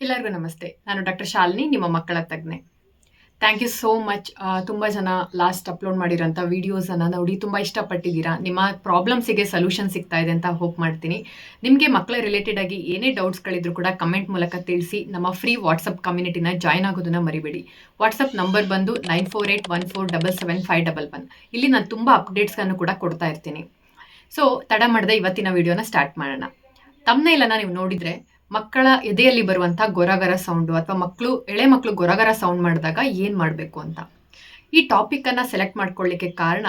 ಎಲ್ಲರಿಗೂ ನಮಸ್ತೆ. ನಾನು ಡಾಕ್ಟರ್ ಶಾಲಿನಿ, ನಿಮ್ಮ ಮಕ್ಕಳ ತಜ್ಞೆ. Thank you so much. ತುಂಬ ಜನ ಲಾಸ್ಟ್ ಅಪ್ಲೋಡ್ ಮಾಡಿರೋಂಥ ವೀಡಿಯೋಸನ್ನು ನೋಡಿ ತುಂಬ ಇಷ್ಟಪಟ್ಟಿದ್ದೀರಾ. ನಿಮ್ಮ ಪ್ರಾಬ್ಲಮ್ಸಿಗೆ ಸೊಲ್ಯೂಷನ್ ಸಿಗ್ತಾ ಇದೆ ಅಂತ ಹೋಪ್ ಮಾಡ್ತೀನಿ. ನಿಮಗೆ ಮಕ್ಕಳ ರಿಲೇಟೆಡ್ ಆಗಿ ಏನೇ ಡೌಟ್ಸ್ಗಳಿದ್ರು ಕೂಡ ಕಮೆಂಟ್ ಮೂಲಕ ತಿಳಿಸಿ. ನಮ್ಮ ಫ್ರೀ ವಾಟ್ಸಪ್ ಕಮ್ಯುನಿಟಿನ ಜಾಯ್ನ್ ಆಗೋದನ್ನು ಮರಿಬೇಡಿ. ವಾಟ್ಸಪ್ ನಂಬರ್ ಬಂದು 9481477511. ಇಲ್ಲಿ ನಾನು ತುಂಬ ಅಪ್ಡೇಟ್ಸ್ಗಳನ್ನು ಕೂಡ ಕೊಡ್ತಾ ಇರ್ತೀನಿ. ಸೊ ತಡ ಮಾಡದೆ ಇವತ್ತಿನ ವಿಡಿಯೋನ ಸ್ಟಾರ್ಟ್ ಮಾಡೋಣ. ತಮ್ನೇಲನ್ನು ನೀವು ನೋಡಿದರೆ ಮಕ್ಕಳ ಎದೆಯಲ್ಲಿ ಬರುವಂಥ ಗೊರಗರ ಸೌಂಡು ಅಥವಾ ಎಳೆ ಮಕ್ಕಳು ಗೊರಗರ ಸೌಂಡ್ ಮಾಡಿದಾಗ ಏನು ಮಾಡಬೇಕು ಅಂತ. ಈ ಟಾಪಿಕನ್ನು ಸೆಲೆಕ್ಟ್ ಮಾಡ್ಕೊಳ್ಳಿಕ್ಕೆ ಕಾರಣ,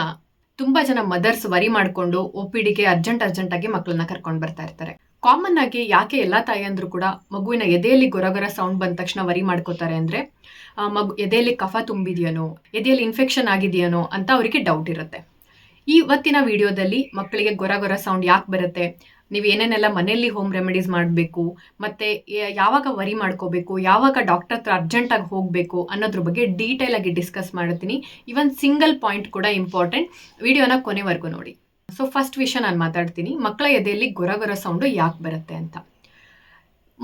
ತುಂಬ ಜನ ಮದರ್ಸ್ ವರಿ ಮಾಡಿಕೊಂಡು OPDಗೆ ಅರ್ಜೆಂಟಾಗಿ ಮಕ್ಕಳನ್ನ ಕರ್ಕೊಂಡು ಬರ್ತಾ ಇರ್ತಾರೆ. ಕಾಮನ್ ಆಗಿ ಯಾಕೆ ಎಲ್ಲ ತಾಯಿಯಂದ್ರು ಕೂಡ ಮಗುವಿನ ಎದೆಯಲ್ಲಿ ಗೊರಗರ ಸೌಂಡ್ ಬಂದ ತಕ್ಷಣ ವರಿ ಮಾಡ್ಕೋತಾರೆ ಅಂದರೆ, ಎದೆಯಲ್ಲಿ ಕಫ ತುಂಬಿದೆಯೇನೋ, ಎದೆಯಲ್ಲಿ ಇನ್ಫೆಕ್ಷನ್ ಆಗಿದೆಯೇನೋ ಅಂತ ಅವರಿಗೆ ಡೌಟ್ ಇರುತ್ತೆ. ಇವತ್ತಿನ ವಿಡಿಯೋದಲ್ಲಿ ಮಕ್ಕಳಿಗೆ ಗೊರಗೊರ ಸೌಂಡ್ ಯಾಕೆ ಬರುತ್ತೆ, ನೀವು ಏನೇನೆಲ್ಲ ಮನೆಯಲ್ಲಿ ಹೋಮ್ ರೆಮಿಡೀಸ್ ಮಾಡಬೇಕು, ಮತ್ತು ಯಾವಾಗ ವರಿ ಮಾಡ್ಕೋಬೇಕು, ಯಾವಾಗ ಡಾಕ್ಟರ್ ಹತ್ರ ಅರ್ಜೆಂಟಾಗಿ ಹೋಗಬೇಕು ಅನ್ನೋದ್ರ ಬಗ್ಗೆ ಡೀಟೇಲ್ ಆಗಿ ಡಿಸ್ಕಸ್ ಮಾಡ್ತೀನಿ. ಇವನ್ ಸಿಂಗಲ್ ಪಾಯಿಂಟ್ ಕೂಡ ಇಂಪಾರ್ಟೆಂಟ್. ವಿಡಿಯೋನ ಕೊನೆವರೆಗೂ ನೋಡಿ. ಸೊ ಫಸ್ಟ್ ವಿಷಯ ನಾನು ಮಾತಾಡ್ತೀನಿ, ಮಕ್ಕಳ ಎದೆಯಲ್ಲಿ ಗೊರಗೊರ ಸೌಂಡು ಯಾಕೆ ಬರುತ್ತೆ ಅಂತ.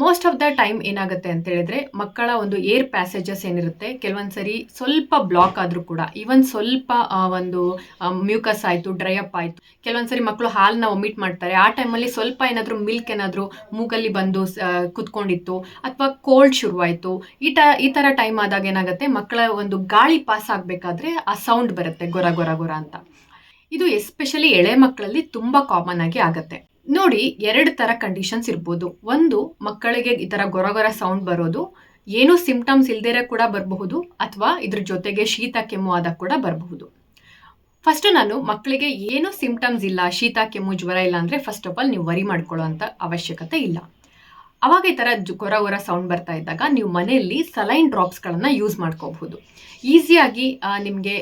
ಮೋಸ್ಟ್ ಆಫ್ ದ ಟೈಮ್ ಏನಾಗುತ್ತೆ ಅಂತ ಹೇಳಿದ್ರೆ, ಮಕ್ಕಳ ಒಂದು ಏರ್ ಪ್ಯಾಸೇಜಸ್ ಏನಿರುತ್ತೆ ಕೆಲವೊಂದ್ಸರಿ ಸ್ವಲ್ಪ ಬ್ಲಾಕ್ ಆದರೂ ಕೂಡ, ಈವನ್ ಸ್ವಲ್ಪ ಒಂದು ಮ್ಯೂಕಸ್ ಆಯಿತು, ಡ್ರೈ ಅಪ್ ಆಯಿತು, ಕೆಲವೊಂದ್ಸರಿ ಮಕ್ಕಳು ಹಾಲನ್ನ ಒಮಿಟ್ ಮಾಡ್ತಾರೆ. ಆ ಟೈಮಲ್ಲಿ ಸ್ವಲ್ಪ ಏನಾದರೂ ಮಿಲ್ಕ್ ಏನಾದರೂ ಮೂಗಲ್ಲಿ ಬಂದು ಕುತ್ಕೊಂಡಿತ್ತು ಅಥವಾ ಕೋಲ್ಡ್ ಶುರುವಾಯಿತು, ಈ ಥರ ಟೈಮ್ ಆದಾಗ ಏನಾಗುತ್ತೆ, ಮಕ್ಕಳ ಒಂದು ಗಾಳಿ ಪಾಸ್ ಆಗಬೇಕಾದ್ರೆ ಆ ಸೌಂಡ್ ಬರುತ್ತೆ ಗೊರ ಗೊರ ಗೊರ ಅಂತ. ಇದು ಎಸ್ಪೆಷಲಿ ಎಳೆ ಮಕ್ಕಳಲ್ಲಿ ತುಂಬ ಕಾಮನ್ ಆಗಿ ಆಗುತ್ತೆ. ನೋಡಿ, 2 ಥರ ಕಂಡೀಷನ್ಸ್ ಇರ್ಬೋದು. ಒಂದು, ಮಕ್ಕಳಿಗೆ ಈ ಥರ ಗೊರಗೊರ ಸೌಂಡ್ ಬರೋದು ಏನೂ ಸಿಂಪ್ಟಮ್ಸ್ ಇಲ್ದೇರೆ ಕೂಡ ಬರಬಹುದು, ಅಥವಾ ಇದ್ರ ಜೊತೆಗೆ ಶೀತ ಕೆಮ್ಮು ಆದಾಗ ಕೂಡ ಬರಬಹುದು. ಫಸ್ಟ್ ನಾನು ಮಕ್ಕಳಿಗೆ ಏನೂ ಸಿಂಪ್ಟಮ್ಸ್ ಇಲ್ಲ, ಶೀತ ಕೆಮ್ಮು ಜ್ವರ ಇಲ್ಲ ಅಂದರೆ ಫಸ್ಟ್ ಆಫ್ ಆಲ್ ನೀವು ವರಿ ಮಾಡ್ಕೊಳ್ಳೋ ಅಂಥ ಅವಶ್ಯಕತೆ ಇಲ್ಲ. ಅವಾಗ ಈ ಥರ ಗೊರ ಸೌಂಡ್ ಬರ್ತಾ ಇದ್ದಾಗ ನೀವು ಮನೆಯಲ್ಲಿ ಸಲೈನ್ ಡ್ರಾಪ್ಸ್ಗಳನ್ನು ಯೂಸ್ ಮಾಡ್ಕೋಬಹುದು. ಈಸಿಯಾಗಿ ನಿಮಗೆ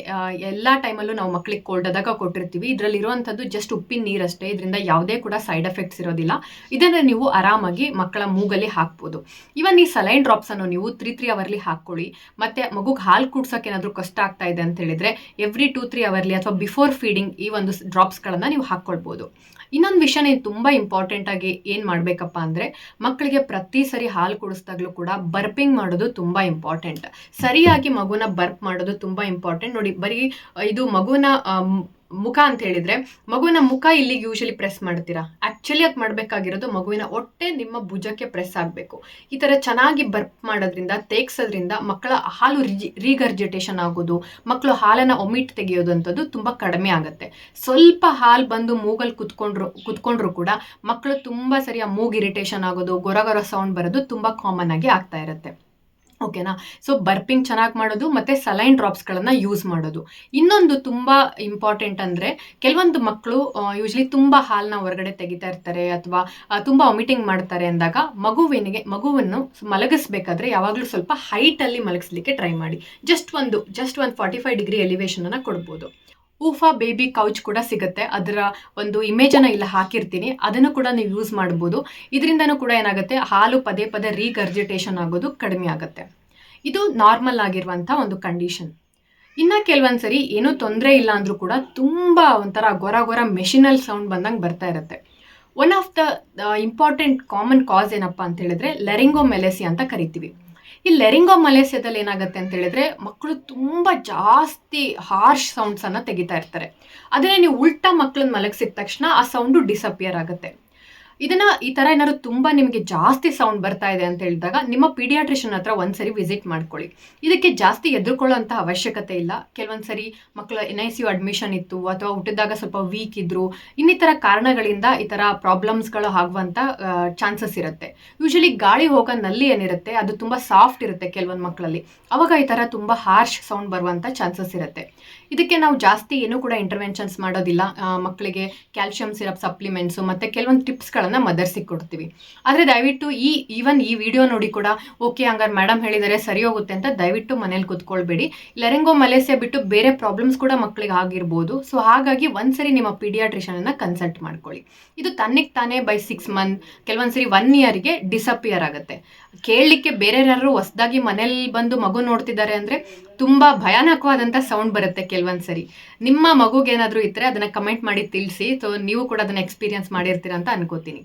ಎಲ್ಲ ಟೈಮಲ್ಲೂ ನಾವು ಮಕ್ಕಳಿಗೆ ಕೋಲ್ಡ್ ಆದಾಗ ಕೊಟ್ಟಿರ್ತೀವಿ. ಇದರಲ್ಲಿರುವಂಥದ್ದು ಜಸ್ಟ್ ಉಪ್ಪಿನ ನೀರಷ್ಟೇ, ಇದರಿಂದ ಯಾವುದೇ ಕೂಡ ಸೈಡ್ ಎಫೆಕ್ಟ್ಸ್ ಇರೋದಿಲ್ಲ. ಇದನ್ನು ನೀವು ಆರಾಮಾಗಿ ಮಕ್ಕಳ ಮೂಗಲ್ಲಿ ಹಾಕ್ಬೋದು. ಇವನ್ ಈ ಸಲೈನ್ ಡ್ರಾಪ್ಸನ್ನು ನೀವು 3 ಅವರ್ಲಿ ಹಾಕ್ಕೊಳ್ಳಿ. ಮತ್ತು ಮಗುಗೆ ಹಾಲು ಕುಡ್ಸೋಕೆ ಏನಾದರೂ ಕಷ್ಟ ಆಗ್ತಾ ಇದೆ ಅಂತ ಹೇಳಿದರೆ ಎವ್ರಿ 2-3 ಅವರ್ಲಿ ಅಥವಾ ಬಿಫೋರ್ ಫೀಡಿಂಗ್ ಈ ಒಂದು ಡ್ರಾಪ್ಸ್ಗಳನ್ನು ನೀವು ಹಾಕ್ಕೊಳ್ಬೋದು. ಇನ್ನೊಂದು ವಿಷಯ ನೀವು ತುಂಬ ಇಂಪಾರ್ಟೆಂಟ್ ಆಗಿ ಏನು ಮಾಡಬೇಕಪ್ಪ ಅಂದರೆ, ಮಕ್ಕಳಿಗೆ ಪ್ರತಿ ಸರಿ ಹಾಲು ಕುಡಿಸ್ದಾಗಲೂ ಕೂಡ ಬರ್ಪಿಂಗ್ ಮಾಡೋದು ತುಂಬ ಇಂಪಾರ್ಟೆಂಟ್. ಸರಿಯಾಗಿ ಮಗುನ ಬರ್ಪ್ ಮಾಡೋದು ತುಂಬ ಇಂಪಾರ್ಟೆಂಟ್. ನೋಡಿ, ಬರೀ ಇದು ಮಗುನ ಮುಖ ಅಂತ ಹೇಳಿದ್ರೆ, ಮಗುವಿನ ಮುಖ ಇಲ್ಲಿಗೆ ಯೂಶಲಿ ಪ್ರೆಸ್ ಮಾಡ್ತೀರಾ. ಆ್ಯಕ್ಚುಲಿ ಅದು ಮಾಡಬೇಕಾಗಿರೋದು ಮಗುವಿನ ಹೊಟ್ಟೆ ನಿಮ್ಮ ಭುಜಕ್ಕೆ ಪ್ರೆಸ್ ಆಗಬೇಕು. ಈ ಥರ ಚೆನ್ನಾಗಿ ಬರ್ಪ್ ಮಾಡೋದ್ರಿಂದ, ತೇಗ್ಸೋದ್ರಿಂದ ಮಕ್ಕಳ ಹಾಲು ರೀಗರ್ಜಿಟೇಷನ್ ಆಗೋದು, ಮಕ್ಕಳು ಹಾಲನ್ನು ಒಮಿಟ್ ತೆಗೆಯೋದು ಅಂಥದ್ದು ತುಂಬ ಕಡಿಮೆ ಆಗುತ್ತೆ. ಸ್ವಲ್ಪ ಹಾಲು ಬಂದು ಮೂಗಲ್ಲಿ ಕುತ್ಕೊಂಡ್ರು ಕೂಡ ಮಕ್ಕಳು ತುಂಬ ಸರಿ ಆ ಮೂಗ್ ಇರಿಟೇಷನ್ ಆಗೋದು, ಗೊರಗೊರ ಸೌಂಡ್ ಬರೋದು ತುಂಬ ಕಾಮನ್ ಆಗಿ ಆಗ್ತಾ ಇರುತ್ತೆ. ಓಕೆನಾ? ಸೊ ಬರ್ಪಿಂಗ್ ಚೆನ್ನಾಗಿ ಮಾಡೋದು ಮತ್ತು ಸಲೈನ್ ಡ್ರಾಪ್ಸ್ಗಳನ್ನು ಯೂಸ್ ಮಾಡೋದು. ಇನ್ನೊಂದು ತುಂಬ ಇಂಪಾರ್ಟೆಂಟ್ ಅಂದರೆ, ಕೆಲವೊಂದು ಮಕ್ಕಳು ಯೂಶ್ವಲಿ ತುಂಬ ಹಾಲನ್ನ ಹೊರಗಡೆ ತೆಗಿತಾ ಇರ್ತಾರೆ ಅಥವಾ ತುಂಬ ವಾಮಿಟಿಂಗ್ ಮಾಡ್ತಾರೆ ಅಂದಾಗ ಮಗುವನ್ನು ಮಲಗಿಸ್ಬೇಕಾದ್ರೆ ಯಾವಾಗಲೂ ಸ್ವಲ್ಪ ಹೈಟಲ್ಲಿ ಮಲಗಿಸ್ಲಿಕ್ಕೆ ಟ್ರೈ ಮಾಡಿ. ಜಸ್ಟ್ ಒಂದು 45 ಡಿಗ್ರಿ ಎಲಿವೇಶನನ್ನು ಕೊಡ್ಬೋದು. ಊಫಾ ಬೇಬಿ ಕೌಚ್ ಕೂಡ ಸಿಗುತ್ತೆ, ಅದರ ಒಂದು ಇಮೇಜನ್ನು ಇಲ್ಲ ಹಾಕಿರ್ತೀನಿ, ಅದನ್ನು ಕೂಡ ನೀವು ಯೂಸ್ ಮಾಡ್ಬೋದು. ಇದರಿಂದನೂ ಕೂಡ ಏನಾಗುತ್ತೆ, ಹಾಲು ಪದೇ ರೀಗರ್ಜಿಟೇಷನ್ ಆಗೋದು ಕಡಿಮೆ ಆಗುತ್ತೆ. ಇದು ನಾರ್ಮಲ್ ಆಗಿರುವಂಥ ಒಂದು ಕಂಡೀಷನ್. ಇನ್ನು ಕೆಲವೊಂದ್ಸರಿ ಏನೂ ತೊಂದರೆ ಇಲ್ಲ ಅಂದರೂ ಕೂಡ ತುಂಬ ಒಂಥರ ಗೊರ ಮೆಷಿನಲ್ ಸೌಂಡ್ ಬಂದಂಗೆ ಬರ್ತಾ ಇರುತ್ತೆ. One of the important common ಕಾಸ್ ಏನಪ್ಪ ಅಂತ ಹೇಳಿದ್ರೆ ಲೆರಿಂಗೋಮೆಲೇಸಿಯಾ ಅಂತ ಕರಿತೀವಿ. ಈ ಲೆರಿಂಗೋಮೆಲೇಸಿಯಾದಲ್ಲಿ ಏನಾಗುತ್ತೆ ಅಂತ ಹೇಳಿದ್ರೆ, ಮಕ್ಕಳು ತುಂಬ ಜಾಸ್ತಿ ಹಾರ್ಶ್ ಸೌಂಡ್ಸನ್ನು ತೆಗಿತಾ ಇರ್ತಾರೆ. ಅದನ್ನೇ ನೀವು ಉಲ್ಟಾ ಮಕ್ಕಳನ್ನ ಮಲಗಿಸಿದ ತಕ್ಷಣ ಆ ಸೌಂಡು ಡಿಸಪಿಯರ್ ಆಗುತ್ತೆ. ಈ ಥರ ಏನಾದ್ರು ತುಂಬ ನಿಮಗೆ ಜಾಸ್ತಿ ಸೌಂಡ್ ಬರ್ತಾ ಇದೆ ಅಂತ ಹೇಳಿದಾಗ ನಿಮ್ಮ ಪೀಡಿಯಾಟ್ರಿಷನ್ ಹತ್ರ ಒಂದ್ಸರಿ ವಿಸಿಟ್ ಮಾಡ್ಕೊಳ್ಳಿ. ಇದಕ್ಕೆ ಜಾಸ್ತಿ ಎದುರ್ಕೊಳ್ಳೋಂಥ ಅವಶ್ಯಕತೆ ಇಲ್ಲ. ಕೆಲವೊಂದ್ಸರಿ ಮಕ್ಕಳ NICU ಅಡ್ಮಿಷನ್ ಇತ್ತು ಅಥವಾ ಹುಟ್ಟಿದಾಗ ಸ್ವಲ್ಪ ವೀಕ್ ಇದ್ರು, ಇನ್ನಿತರ ಕಾರಣಗಳಿಂದ ಈ ಥರ ಪ್ರಾಬ್ಲಮ್ಸ್ಗಳು ಆಗುವಂಥ ಚಾನ್ಸಸ್ ಇರುತ್ತೆ. ಯೂಶಲಿ ಗಾಳಿ ಹೋಗೋ ನಲ್ಲಿ ಏನಿರುತ್ತೆ ಅದು ತುಂಬ ಸಾಫ್ಟ್ ಇರುತ್ತೆ ಕೆಲವೊಂದು ಮಕ್ಕಳಲ್ಲಿ, ಅವಾಗ ಈ ಥರ ತುಂಬ ಹಾರ್ಶ್ ಸೌಂಡ್ ಬರುವಂಥ ಚಾನ್ಸಸ್ ಇರುತ್ತೆ. ಇದಕ್ಕೆ ನಾವು ಜಾಸ್ತಿ ಏನೂ ಕೂಡ ಇಂಟರ್ವೆನ್ಷನ್ಸ್ ಮಾಡೋದಿಲ್ಲ. ಮಕ್ಕಳಿಗೆ ಕ್ಯಾಲ್ಶಿಯಂ ಸಿರಪ್ ಸಪ್ಲಿಮೆಂಟ್ಸು ಮತ್ತು ಕೆಲವೊಂದು ಟಿಪ್ಸ್ಗಳನ್ನು ಮದರ್ಸಿಗೆ ಕೊಡ್ತೀವಿ. ಆದರೆ ದಯವಿಟ್ಟು ಈ ವಿಡಿಯೋ ನೋಡಿ ಕೂಡ ಓಕೆ ಹಂಗಾರೆ ಮೇಡಮ್ ಹೇಳಿದರೆ ಸರಿ ಹೋಗುತ್ತೆ ಅಂತ ದಯವಿಟ್ಟು ಮನೇಲಿ ಕೂತ್ಕೊಳ್ಬೇಡಿ. ಲೆರಿಂಗೋಮೆಲೇಸಿಯಾ ಬಿಟ್ಟು ಬೇರೆ ಪ್ರಾಬ್ಲಮ್ಸ್ ಕೂಡ ಮಕ್ಕಳಿಗೆ ಆಗಿರ್ಬೋದು. ಸೊ ಹಾಗಾಗಿ ಒಂದ್ಸರಿ ನಿಮ್ಮ ಪೀಡಿಯಾಟ್ರಿಷನನ್ನು ಕನ್ಸಲ್ಟ್ ಮಾಡ್ಕೊಳ್ಳಿ. ಇದು ತನ್ನಿಗೆ ತಾನೇ ಬೈ 6 ಮಂತ್, ಕೆಲವೊಂದ್ಸರಿ 1 ಇಯರ್ಗೆ ಡಿಸಪಿಯರ್ ಆಗುತ್ತೆ. ಕೇಳಲಿಕ್ಕೆ ಬೇರೆ ಯಾರು ಹೊಸದಾಗಿ ಮನೇಲಿ ಬಂದು ಮಗು ನೋಡ್ತಿದ್ದಾರೆ ಅಂದರೆ ತುಂಬ ಭಯಾನಕವಾದಂಥ ಸೌಂಡ್ ಬರುತ್ತೆ ಕೆಲವೊಂದ್ಸರಿ. ನಿಮ್ಮ ಮಗುಗೇನಾದರೂ ಇದ್ದರೆ ಅದನ್ನು ಕಮೆಂಟ್ ಮಾಡಿ ತಿಳಿಸಿ. ಸೊ ನೀವು ಕೂಡ ಅದನ್ನು ಎಕ್ಸ್ಪೀರಿಯನ್ಸ್ ಮಾಡಿರ್ತೀರ ಅಂತ ಅನ್ಕೋತೀನಿ.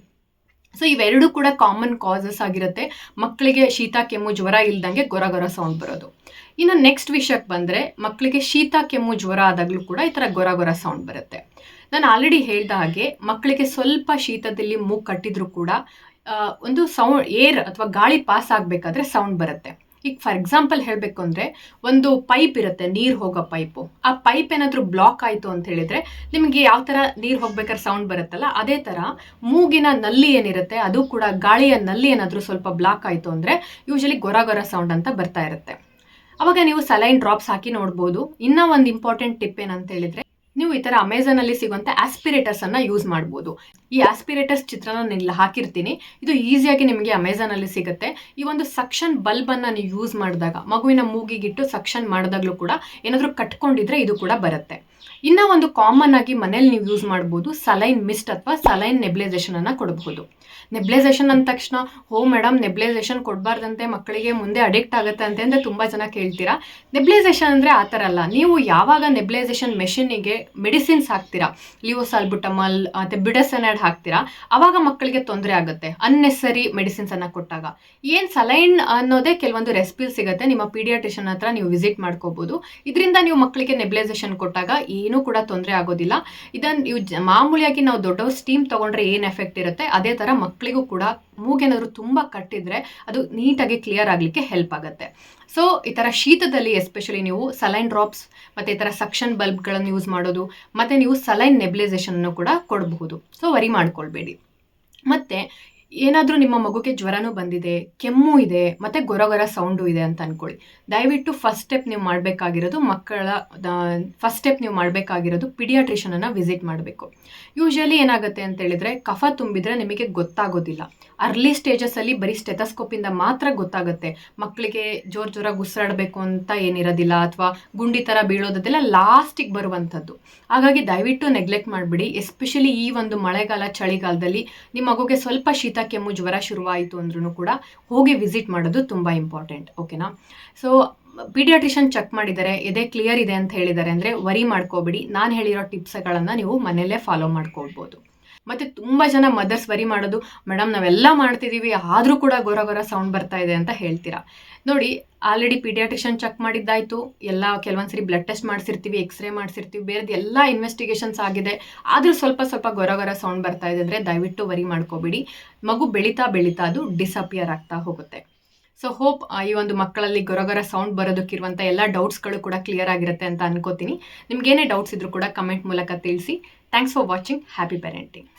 ಸೊ ಇವೆರಡು ಕೂಡ ಕಾಮನ್ ಕಾಸಸ್ ಆಗಿರುತ್ತೆ ಮಕ್ಕಳಿಗೆ ಶೀತ ಕೆಮ್ಮು ಜ್ವರ ಇಲ್ದಂಗೆ ಗೊರ ಗೊರ ಸೌಂಡ್ ಬರೋದು. ಇನ್ನು ನೆಕ್ಸ್ಟ್ ವಿಷಯಕ್ಕೆ ಬಂದರೆ, ಮಕ್ಕಳಿಗೆ ಶೀತ ಕೆಮ್ಮು ಜ್ವರ ಆದಾಗಲೂ ಕೂಡ ಈ ಥರ ಗೊರ ಗೊರ ಸೌಂಡ್ ಬರುತ್ತೆ. ನಾನು ಆಲ್ರೆಡಿ ಹೇಳ್ದ ಹಾಗೆ ಮಕ್ಕಳಿಗೆ ಸ್ವಲ್ಪ ಶೀತದಲ್ಲಿ ಮೂಗು ಕಟ್ಟಿದ್ರು ಕೂಡ ಒಂದು ಸೌಂಡ್ ಏರ್ ಅಥವಾ ಗಾಳಿ ಪಾಸ್ ಆಗಬೇಕಾದ್ರೆ ಸೌಂಡ್ ಬರುತ್ತೆ. ಈಗ ಫಾರ್ ಎಕ್ಸಾಂಪಲ್ ಹೇಳಬೇಕು ಅಂದರೆ, ಒಂದು ಪೈಪ್ ಇರುತ್ತೆ, ನೀರು ಹೋಗೋ ಪೈಪು. ಆ ಪೈಪ್ ಏನಾದರೂ ಬ್ಲಾಕ್ ಆಯಿತು ಅಂತ ಹೇಳಿದರೆ ನಿಮಗೆ ಯಾವ ಥರ ನೀರು ಹೋಗ್ಬೇಕಾದ್ರೆ ಸೌಂಡ್ ಬರುತ್ತಲ್ಲ, ಅದೇ ಥರ ಮೂಗಿನ ನಲ್ಲಿ ಏನಿರುತ್ತೆ ಅದು ಕೂಡ ಗಾಳಿಯ ನಲ್ಲಿ ಏನಾದರೂ ಸ್ವಲ್ಪ ಬ್ಲಾಕ್ ಆಯಿತು ಅಂದರೆ ಯೂಶಲಿ ಗೊರ ಗೊರ ಸೌಂಡ್ ಅಂತ ಬರ್ತಾ ಇರುತ್ತೆ. ಅವಾಗ ನೀವು ಸಲೈನ್ ಡ್ರಾಪ್ಸ್ ಹಾಕಿ ನೋಡ್ಬೋದು. ಇನ್ನೂ ಒಂದು ಇಂಪಾರ್ಟೆಂಟ್ ಟಿಪ್ ಏನಂತ ಹೇಳಿದರೆ, ನೀವು ಈ ಥರ ಅಮೆಝಾನಲ್ಲಿ ಸಿಗುವಂಥ ಆಸ್ಪಿರೇಟರ್ಸನ್ನು ಯೂಸ್ ಮಾಡ್ಬೋದು. ಈ ಆಸ್ಪಿರೇಟರ್ಸ್ ಚಿತ್ರನ ನಾನು ಹಾಕಿರ್ತೀನಿ, ಇದು ಈಸಿಯಾಗಿ ನಿಮಗೆ ಅಮೆಝಾನಲ್ಲಿ ಸಿಗುತ್ತೆ. ಈ ಒಂದು ಸಕ್ಷನ್ ಬಲ್ಬನ್ನು ನೀವು ಯೂಸ್ ಮಾಡಿದಾಗ, ಮಗುವಿನ ಮೂಗಿಗಿಟ್ಟು ಸಕ್ಷನ್ ಮಾಡಿದಾಗಲೂ ಕೂಡ ಏನಾದರೂ ಕಟ್ಕೊಂಡಿದ್ರೆ ಇದು ಕೂಡ ಬರುತ್ತೆ. ಇನ್ನೂ ಒಂದು ಕಾಮನ್ ಆಗಿ ಮನೇಲಿ ನೀವು ಯೂಸ್ ಮಾಡ್ಬೋದು, ಸಲೈನ್ ಮಿಸ್ಟ್ ಅಥವಾ ಸಲೈನ್ ನೆಬ್ಲೈಸೇಷನನ್ನು ಕೊಡಬಹುದು. ನೆಬ್ಲೈಸೇಷನ್ ಅಂದ ತಕ್ಷಣ ಮೇಡಮ್ ನೆಬ್ಲೈಸೇಷನ್ ಕೊಡಬಾರ್ದಂತೆ, ಮಕ್ಕಳಿಗೆ ಮುಂದೆ ಅಡಿಕ್ಟ್ ಆಗುತ್ತೆ ಅಂತ ತುಂಬ ಜನ ಕೇಳ್ತೀರಾ. ನೆಬ್ಲೈಸೇಷನ್ ಅಂದರೆ ಆ ಥರ ಅಲ್ಲ. ನೀವು ಯಾವಾಗ ನೆಬ್ಲೈಸೇಷನ್ ಮೆಷಿನಿಗೆ ಮೆಡಿಸಿನ್ಸ್ ಹಾಕ್ತೀರಾ, ಲಿಯೋಸಾಲ್ಬುಟಮಲ್ ಮತ್ತು ಬಿಡಸೆನೈಡ್ ಹಾಕ್ತೀರಾ, ಆವಾಗ ಮಕ್ಕಳಿಗೆ ತೊಂದರೆ ಆಗುತ್ತೆ ಅನ್ನೆಸರಿ ಮೆಡಿಸಿನ್ಸನ್ನು ಕೊಟ್ಟಾಗ. ಏನು ಸಲೈನ್ ಅನ್ನೋದೇ ಕೆಲವೊಂದು ರೆಸಿಪಿ ಸಿಗುತ್ತೆ, ನಿಮ್ಮ ಪೀಡಿಯಾಟ್ರಿಷನ್ ಹತ್ರ ನೀವು ವಿಸಿಟ್ ಮಾಡ್ಕೋಬೋದು. ಇದರಿಂದ ನೀವು ಮಕ್ಕಳಿಗೆ ನೆಬ್ಲೈಸೇಷನ್ ಕೊಟ್ಟಾಗ ಏನೂ ಕೂಡ ತೊಂದರೆ ಆಗೋದಿಲ್ಲ. ಇದನ್ನು ನೀವು ಮಾಮೂಲಿಯಾಗಿ ನಾವು ದೊಡ್ಡವರು ಸ್ಟೀಮ್ ತೊಗೊಂಡ್ರೆ ಏನು ಎಫೆಕ್ಟ್ ಇರುತ್ತೆ, ಅದೇ ಥರ ಮಕ್ಕಳಿಗೂ ಕೂಡ ಮೂಗೇನಾದರೂ ತುಂಬ ಕಟ್ಟಿದ್ರೆ ಅದು ನೀಟಾಗಿ ಕ್ಲಿಯರ್ ಆಗಲಿಕ್ಕೆ ಹೆಲ್ಪ್ ಆಗುತ್ತೆ. ಸೊ ಈ ಥರ ಶೀತದಲ್ಲಿ ಎಸ್ಪೆಷಲಿ ನೀವು ಸಲೈನ್ ಡ್ರಾಪ್ಸ್ ಮತ್ತು ಈ ಥರ ಸಕ್ಷನ್ ಬಲ್ಬ್ಗಳನ್ನು ಯೂಸ್ ಮಾಡೋದು, ಮತ್ತು ನೀವು ಸಲೈನ್ ನೆಬ್ಲೈಸೇಷನ್ನು ಕೂಡ ಕೊಡಬಹುದು. ಸೊ ವರಿ ಮಾಡ್ಕೊಳ್ಬೇಡಿ. ಮತ್ತು ಏನಾದರೂ ನಿಮ್ಮ ಮಗುಗೆ ಜ್ವರನೂ ಬಂದಿದೆ, ಕೆಮ್ಮು ಇದೆ, ಮತ್ತು ಗೊರ ಗೊರ ಸೌಂಡು ಇದೆ ಅಂತ ಅಂದ್ಕೊಳ್ಳಿ, ದಯವಿಟ್ಟು ಫಸ್ಟ್ ಸ್ಟೆಪ್ ನೀವು ಮಾಡಬೇಕಾಗಿರೋದು ಪಿಡಿಯಾಟ್ರಿಷನನ್ನು ವಿಸಿಟ್ ಮಾಡಬೇಕು. ಯೂಶಲಿ ಏನಾಗುತ್ತೆ ಅಂತ ಹೇಳಿದರೆ, ಕಫ ತುಂಬಿದರೆ ನಿಮಗೆ ಗೊತ್ತಾಗೋದಿಲ್ಲ. ಅರ್ಲಿ ಸ್ಟೇಜಸ್ಸಲ್ಲಿ ಬರೀ ಸ್ಟೆಥಸ್ಕೋಪಿಂದ ಮಾತ್ರ ಗೊತ್ತಾಗುತ್ತೆ. ಮಕ್ಕಳಿಗೆ ಜೋರಾಗಿ ಉಸಿರಾಡಬೇಕು ಅಂತ ಏನಿರೋದಿಲ್ಲ, ಅಥವಾ ಗುಂಡಿ ಥರ ಬೀಳೋದೆಲ್ಲ ಲಾಸ್ಟಿಗೆ ಬರುವಂಥದ್ದು. ಹಾಗಾಗಿ ದಯವಿಟ್ಟು ನೆಗ್ಲೆಕ್ಟ್ ಮಾಡಿಬಿಡಿ. ಎಸ್ಪೆಷಲಿ ಈ ಒಂದು ಮಳೆಗಾಲ ಚಳಿಗಾಲದಲ್ಲಿ ನಿಮ್ಮ ಮಗುಗೆ ಸ್ವಲ್ಪ ಶೀತ ಕೆಮ್ಮು ಜ್ವರ ಶುರುವಾಯಿತು ಅಂದ್ರೂ ಕೂಡ ಹೋಗಿ ವಿಸಿಟ್ ಮಾಡೋದು ತುಂಬ ಇಂಪಾರ್ಟೆಂಟ್. ಓಕೆನಾ? ಸೊ ಪೀಡಿಯಾಟ್ರಿಷನ್ ಚೆಕ್ ಮಾಡಿದ್ದಾರೆ, ಎದೆ ಕ್ಲಿಯರ್ ಇದೆ ಅಂತ ಹೇಳಿದ್ದಾರೆ ಅಂದರೆ ವರಿ ಮಾಡ್ಕೋಬಿಡಿ. ನಾನು ಹೇಳಿರೋ ಟಿಪ್ಸ್ಗಳನ್ನು ನೀವು ಮನೆಯಲ್ಲೇ ಫಾಲೋ ಮಾಡ್ಕೊಳ್ಬೋದು. ಮತ್ತು ತುಂಬ ಜನ ಮದರ್ಸ್ ವರಿ ಮಾಡೋದು, ಮೇಡಮ್ ನಾವೆಲ್ಲ ಮಾಡ್ತಿದ್ದೀವಿ ಆದರೂ ಕೂಡ ಗೊರ ಗೊರ ಸೌಂಡ್ ಬರ್ತಾ ಇದೆ ಅಂತ ಹೇಳ್ತೀರಾ. ನೋಡಿ, ಆಲ್ರೆಡಿ ಪೀಡಿಯಾಟ್ರಿಷನ್ ಚೆಕ್ ಮಾಡಿದ್ದಾಯಿತು, ಎಲ್ಲ ಕೆಲವೊಂದ್ಸರಿ ಬ್ಲಡ್ ಟೆಸ್ಟ್ ಮಾಡಿಸಿರ್ತೀವಿ, ಎಕ್ಸ್ರೇ ಮಾಡಿಸಿರ್ತೀವಿ, ಬೇರೆದು ಎಲ್ಲ ಇನ್ವೆಸ್ಟಿಗೇಷನ್ಸ್ ಆಗಿದೆ, ಆದರೂ ಸ್ವಲ್ಪ ಗೊರ ಗೊರ ಸೌಂಡ್ ಬರ್ತಾ ಇದೆ ಅಂದರೆ ದಯವಿಟ್ಟು ವರಿ ಮಾಡ್ಕೋಬಿಡಿ. ಮಗು ಬೆಳೀತಾ ಅದು ಡಿಸಪಿಯರ್ ಆಗ್ತಾ ಹೋಗುತ್ತೆ. ಸೊ ಹೋಪ್ ಈ ಒಂದು ಮಕ್ಕಳಲ್ಲಿ ಗೊರ ಗೊರ ಸೌಂಡ್ ಬರೋದಕ್ಕಿರುವಂಥ ಎಲ್ಲ ಡೌಟ್ಸ್ಗಳು ಕೂಡ ಕ್ಲಿಯರ್ ಆಗಿರುತ್ತೆ ಅಂತ ಅನ್ಕೋತೀನಿ. ನಿಮ್ಗೇನೇ ಡೌಟ್ಸ್ ಇದ್ರೂ ಕೂಡ ಕಮೆಂಟ್ ಮೂಲಕ ತಿಳಿಸಿ. Thanks for watching. Happy parenting.